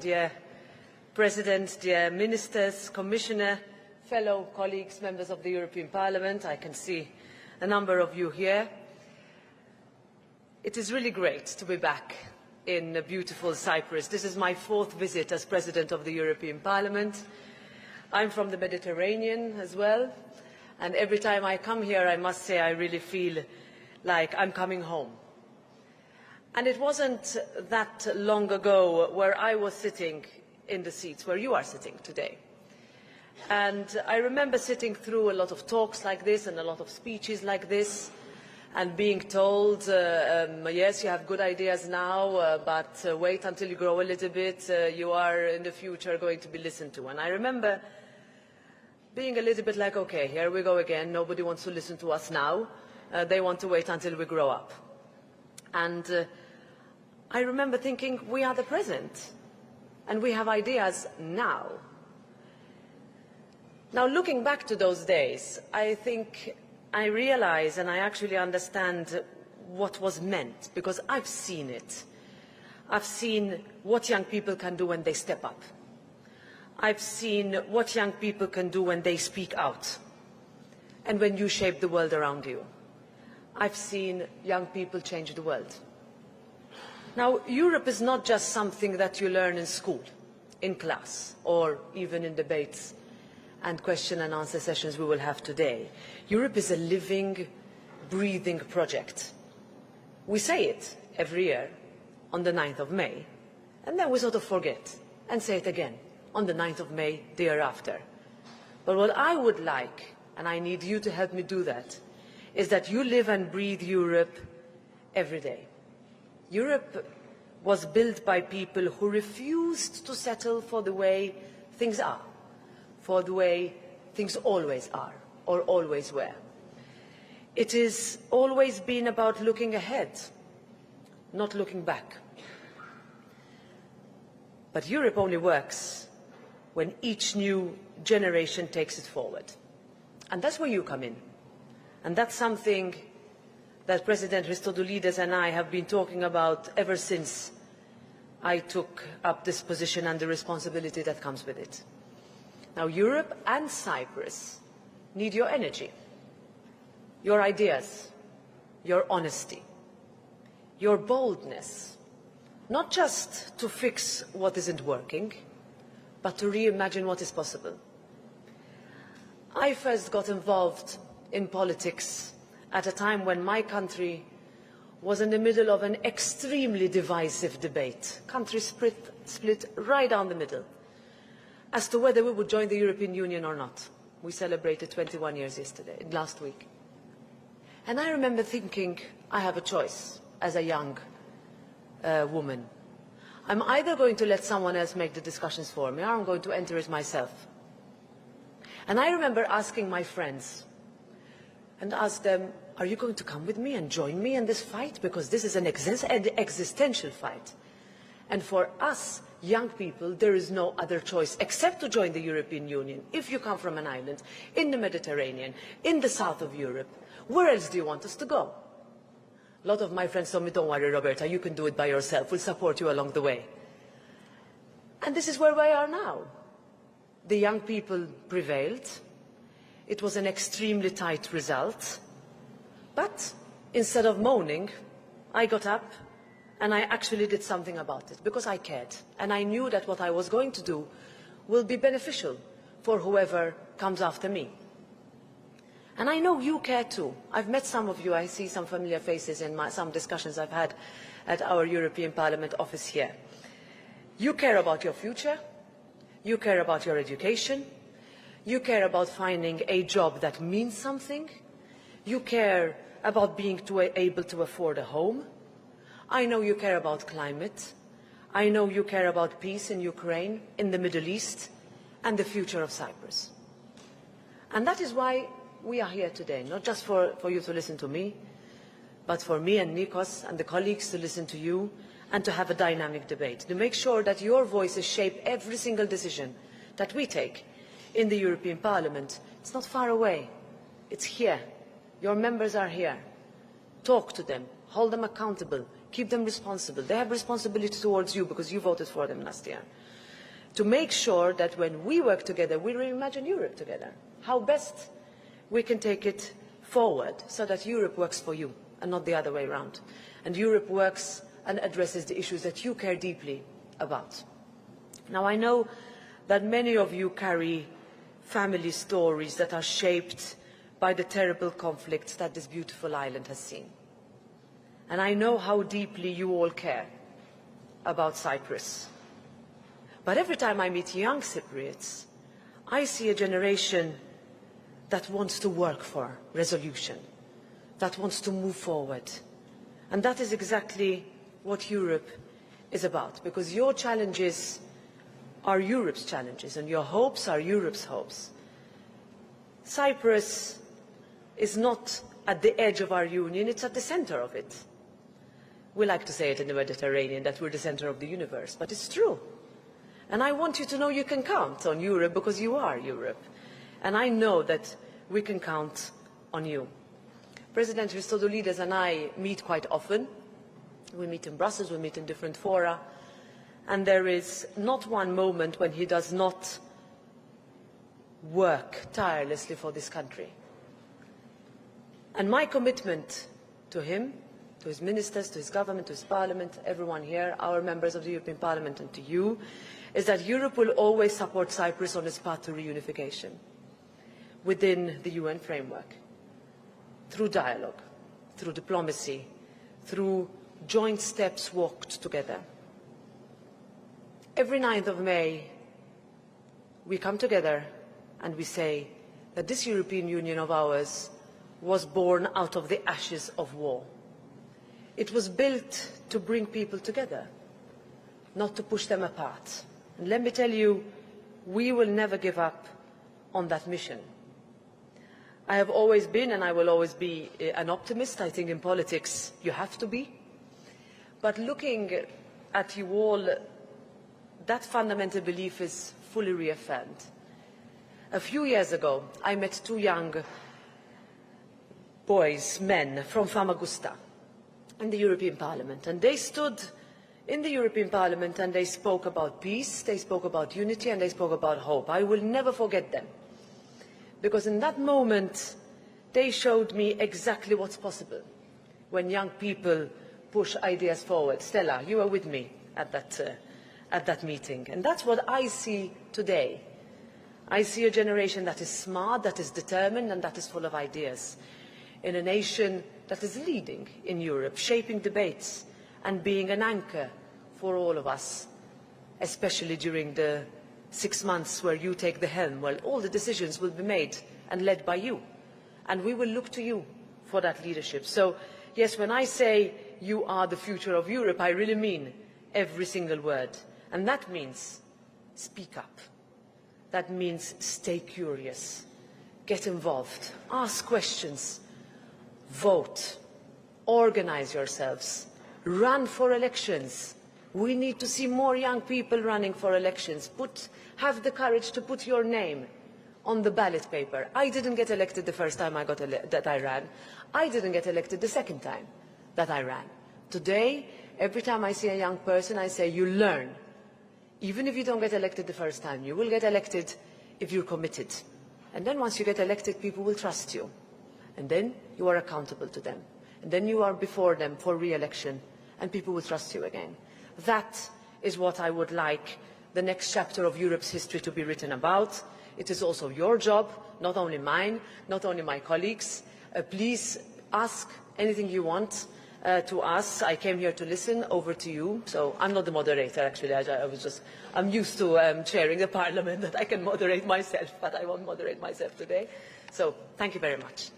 dear President, dear Ministers, Commissioner, fellow colleagues, members of the European Parliament. I can see a number of you here. It is really great to be back in beautiful Cyprus. This is my 4th visit as President of the European Parliament. I'm from the Mediterranean as well, and every time I come here, I must say I really feel like I'm coming home. And it wasn't that long ago where I was sitting in the seats where you are sitting today. And I remember sitting through a lot of talks like this and a lot of speeches like this and being told, yes, you have good ideas now, but wait until you grow a little bit, you are in the future going to be listened to. And I remember being a little bit like, okay, here we go again, nobody wants to listen to us now, they want to wait until we grow up. And I remember thinking, we are the present, and we have ideas now. Now, looking back to those days, I think I realize and I actually understand what was meant, because I've seen it. I've seen what young people can do when they step up. I've seen what young people can do when they speak out, and when you shape the world around you. I've seen young people change the world. Now, Europe is not just something that you learn in school, in class, or even in debates and question and answer sessions we will have today. Europe is a living, breathing project. We say it every year on the 9th of May, and then we sort of forget and say it again on the 9th of May the year after. But what I would like, and I need you to help me do that, is that you live and breathe Europe every day. Europe was built by people who refused to settle for the way things are, for the way things always are or always were. It has always been about looking ahead, not looking back. But Europe only works when each new generation takes it forward. And that's where you come in. And that's something that President Christodoulidis and I have been talking about ever since I took up this position and the responsibility that comes with it. Now, Europe and Cyprus need your energy, your ideas, your honesty, your boldness, not just to fix what isn't working, but to reimagine what is possible. I first got involved in politics at a time when my country was in the middle of an extremely divisive debate, country split right down the middle, as to whether we would join the European Union or not. We celebrated 21 years last week. And I remember thinking, I have a choice as a young woman. I'm either going to let someone else make the discussions for me, or I'm going to enter it myself. And I remember asking my friends, and ask them, are you going to come with me and join me in this fight? Because this is an existential fight. And for us, young people, there is no other choice except to join the European Union. If you come from an island, in the Mediterranean, in the south of Europe, where else do you want us to go? A lot of my friends told me, don't worry, Roberta, you can do it by yourself. We'll support you along the way. And this is where we are now. The young people prevailed. It was an extremely tight result, but instead of moaning, I got up and I actually did something about it, because I cared, and I knew that what I was going to do will be beneficial for whoever comes after me. And I know you care too. I've met some of you, I see some familiar faces in some discussions I've had at our European Parliament office here. You care about your future, you care about your education, you care about finding a job that means something. You care about being able to afford a home. I know you care about climate. I know you care about peace in Ukraine, in the Middle East, and the future of Cyprus. And that is why we are here today, not just for you to listen to me, but for me and Nikos and the colleagues to listen to you and to have a dynamic debate, to make sure that your voices shape every single decision that we take in the European Parliament. It's not far away. It's here. Your members are here. Talk to them. hold them accountable, keep them responsible. They have responsibility towards you because you voted for them last year. To make sure that when we work together, we reimagine Europe together. How best we can take it forward so that Europe works for you and not the other way around. And Europe works and addresses the issues that you care deeply about. Now, I know that many of you carry family stories that are shaped by the terrible conflicts that this beautiful island has seen. And I know how deeply you all care about Cyprus. But every time I meet young Cypriots, I see a generation that wants to work for resolution, that wants to move forward. And that is exactly what Europe is about, because your challenges are Europe's challenges and your hopes are Europe's hopes. Cyprus is not at the edge of our union, it's at the center of it. We like to say it in the Mediterranean, that we're the center of the universe, but it's true. And I want you to know you can count on Europe because you are Europe. And I know that we can count on you. President Christodoulidis and I meet quite often. We meet in Brussels, we meet in different fora, and there is not one moment when he does not work tirelessly for this country. And my commitment to him, to his ministers, to his government, to his parliament, everyone here, our members of the European Parliament, and to you, is that Europe will always support Cyprus on its path to reunification within the UN framework, through dialogue, through diplomacy, through joint steps walked together. Every 9th of May, we come together and we say that this European Union of ours was born out of the ashes of war. It was built to bring people together, not to push them apart. And let me tell you, we will never give up on that mission. I have always been, and I will always be, an optimist. I think in politics you have to be. But looking at you all, that fundamental belief is fully reaffirmed. A few years ago, I met two young boys, men, from Famagusta in the European Parliament. And they stood in the European Parliament and they spoke about peace, they spoke about unity, and they spoke about hope. I will never forget them. Because in that moment, they showed me exactly what's possible when young people push ideas forward. Stella, you were with me at that meeting. And that's what I see today. I see a generation that is smart, that is determined, and that is full of ideas. In a nation that is leading in Europe, shaping debates and being an anchor for all of us, especially during the 6 months where you take the helm, well, all the decisions will be made and led by you. And we will look to you for that leadership. So, yes, when I say you are the future of Europe, I really mean every single word. And that means speak up. That means stay curious, get involved, ask questions, vote, organize yourselves, run for elections. We need to see more young people running for elections. Have the courage to put your name on the ballot paper. I didn't get elected the first time that I ran. I didn't get elected the second time that I ran. Today, every time I see a young person, I say, you learn. Even if you don't get elected the first time, you will get elected if you're committed. And then once you get elected, people will trust you. And then you are accountable to them. And then you are before them for re-election, and people will trust you again. That is what I would like the next chapter of Europe's history to be written about. It is also your job, not only mine, not only my colleagues. Please ask anything you want to us. I came here to listen. Over to you. So I'm not the moderator, actually. I'm used to chairing the Parliament, that I can moderate myself, but I won't moderate myself today. So thank you very much.